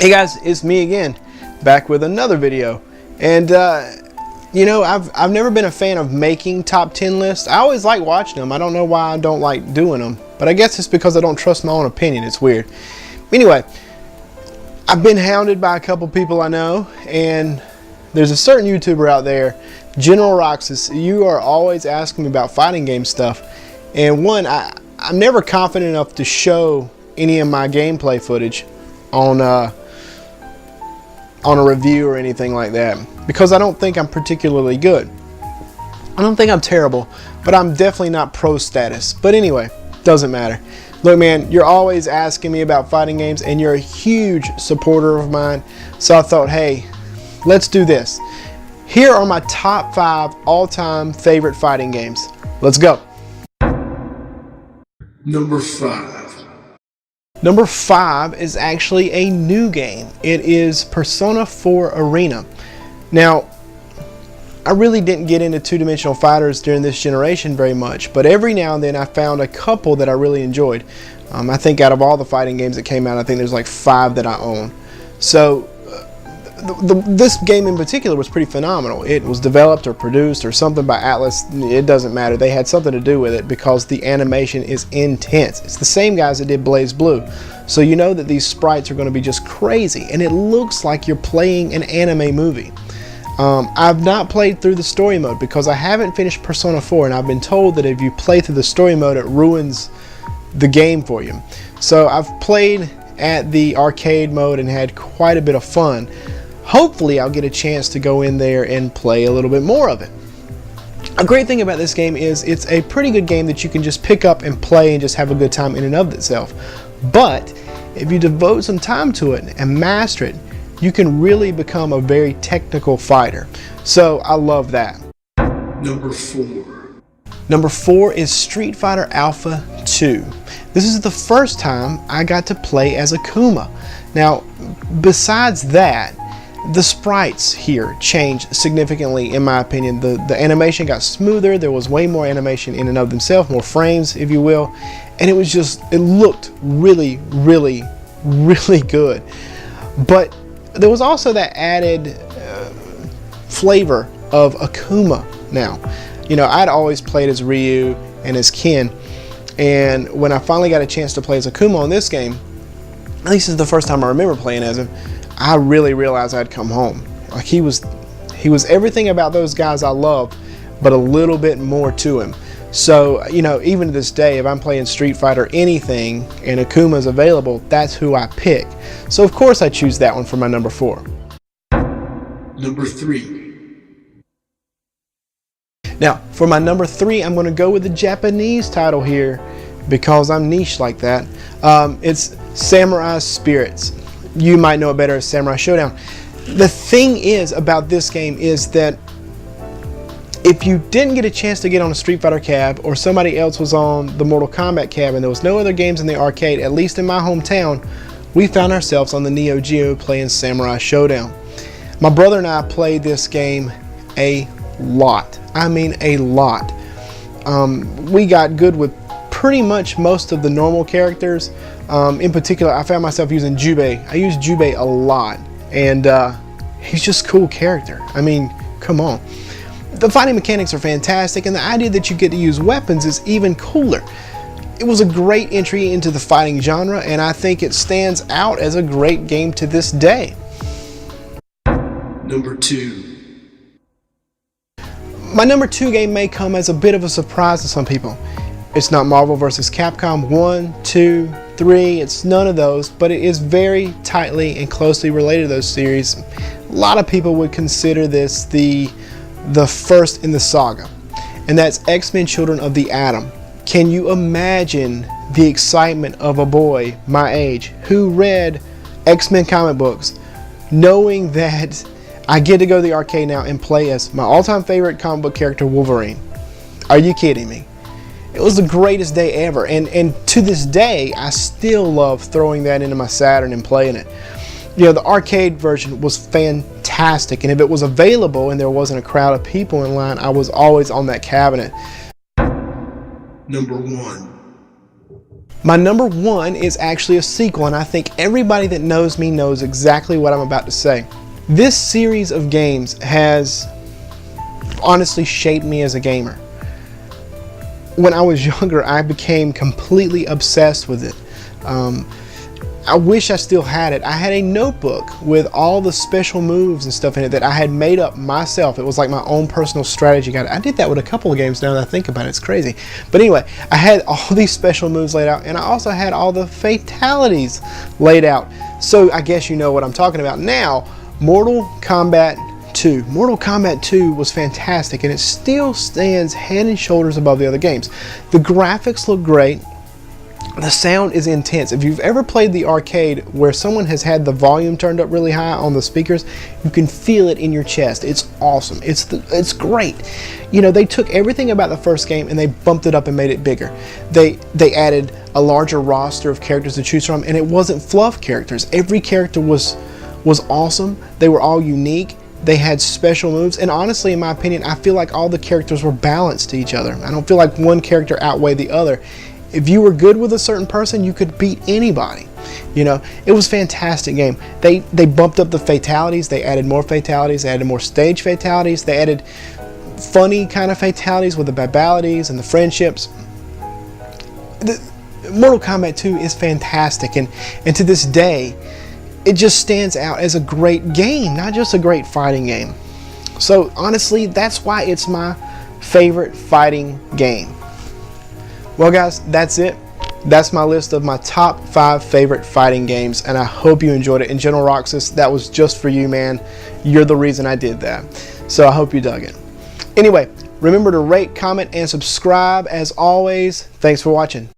Hey guys, it's me again, back with another video. And you know, I've never been a fan of making top 10 lists. I always like watching them. I don't know why I don't like doing them, but I guess it's because I don't trust my own opinion. It's weird. Anyway, I've been hounded by a couple people I know, and there's a certain YouTuber out there, General Roxus. You are always asking me about fighting game stuff, and one, I'm never confident enough to show any of my gameplay footage on a review or anything like that, because I don't think I'm particularly good. I don't think I'm terrible, but I'm definitely not pro status. But anyway, doesn't matter. Look, man, you're always asking me about fighting games, and you're a huge supporter of mine, so I thought, hey, let's do this. Here are my top 5 all-time favorite fighting games. Let's go. Number 5. Number 5 is actually a new game. It is Persona 4 Arena. Now, I really didn't get into two-dimensional fighters during this generation very much, but every now and then I found a couple that I really enjoyed. I think out of all the fighting games that came out, I think there's like 5 that I own. So this game in particular was pretty phenomenal. It was developed or produced or something by Atlas. It doesn't matter. They had something to do with it because the animation is intense. It's the same guys that did Blaze Blue. So you know that these sprites are going to be just crazy, and it looks like you're playing an anime movie. I've not played through the story mode because I haven't finished Persona 4, and I've been told that if you play through the story mode, it ruins the game for you. So I've played at the arcade mode and had quite a bit of fun. Hopefully I'll get a chance to go in there and play a little bit more of it. A great thing about this game is it's a pretty good game that you can just pick up and play and just have a good time in and of itself. But if you devote some time to it and master it, you can really become a very technical fighter. So I love that. Number 4. Number 4 is Street Fighter Alpha 2. This is the first time I got to play as Akuma. Now, besides that, the sprites here changed significantly, in my opinion. The animation got smoother. There was way more animation in and of themselves, more frames, if you will, and it looked really, really, really good. But there was also that added flavor of Akuma. Now, you know, I'd always played as Ryu and as Ken, and when I finally got a chance to play as Akuma on this game, at least this is the first time I remember playing as him, I really realized I'd come home. Like he was everything about those guys I loved, but a little bit more to him. So, you know, even to this day, if I'm playing Street Fighter anything and Akuma's available, that's who I pick. So of course I choose that one for my number 4. Number 3. Now, for my number 3, I'm going to go with the Japanese title here because I'm niche like that. It's Samurai Spirits. You might know it better as Samurai Showdown. The thing is about this game is that if you didn't get a chance to get on a Street Fighter cab, or somebody else was on the Mortal Kombat cab and there was no other games in the arcade, at least in my hometown, we found ourselves on the Neo Geo playing Samurai Showdown. My brother and I played this game a lot. I mean a lot. We got good with pretty much most of the normal characters. In particular, I found myself using Jubei. I use Jubei a lot, and he's just a cool character. I mean, come on. The fighting mechanics are fantastic, and the idea that you get to use weapons is even cooler. It was a great entry into the fighting genre, and I think it stands out as a great game to this day. Number 2. My number 2 game may come as a bit of a surprise to some people. It's not Marvel vs. Capcom 1, 2, 3, it's none of those, but it is very tightly and closely related to those series. A lot of people would consider this the first in the saga, and that's X-Men Children of the Atom. Can you imagine the excitement of a boy my age who read X-Men comic books, knowing that I get to go to the arcade now and play as my all-time favorite comic book character, Wolverine? Are you kidding me? It was the greatest day ever, and to this day I still love throwing that into my Saturn and playing it. You know, the arcade version was fantastic, and if it was available and there wasn't a crowd of people in line, I was always on that cabinet. Number 1. My number 1 is actually a sequel, and I think everybody that knows me knows exactly what I'm about to say. This series of games has honestly shaped me as a gamer. When I was younger, I became completely obsessed with it. I wish I still had it. I had a notebook with all the special moves and stuff in it that I had made up myself. It was like my own personal strategy guide. I did that with a couple of games now that I think about it. It's crazy. But anyway, I had all these special moves laid out, and I also had all the fatalities laid out. So I guess you know what I'm talking about now. Mortal Kombat 2. Mortal Kombat 2 was fantastic, and it still stands head and shoulders above the other games. The graphics look great. The sound is intense. If you've ever played the arcade where someone has had the volume turned up really high on the speakers, you can feel it in your chest. It's awesome. It's great. You know, they took everything about the first game and they bumped it up and made it bigger. They added a larger roster of characters to choose from, and it wasn't fluff characters. Every character was awesome. They were all unique. They had special moves, and honestly, in my opinion, I feel like all the characters were balanced to each other. I don't feel like one character outweighed the other. If you were good with a certain person, you could beat anybody. You know, it was a fantastic game. They bumped up the fatalities. They added more fatalities. They added more stage fatalities. They added funny kind of fatalities with the babalities and the friendships. Mortal Kombat 2 is fantastic, and to this day, it just stands out as a great game, not just a great fighting game. So honestly, that's why it's my favorite fighting game. Well guys, that's it. That's my list of my top 5 favorite fighting games, and I hope you enjoyed it. And General Roxus, that was just for you, man. You're the reason I did that. So I hope you dug it. Anyway, remember to rate, comment, and subscribe. As always, thanks for watching.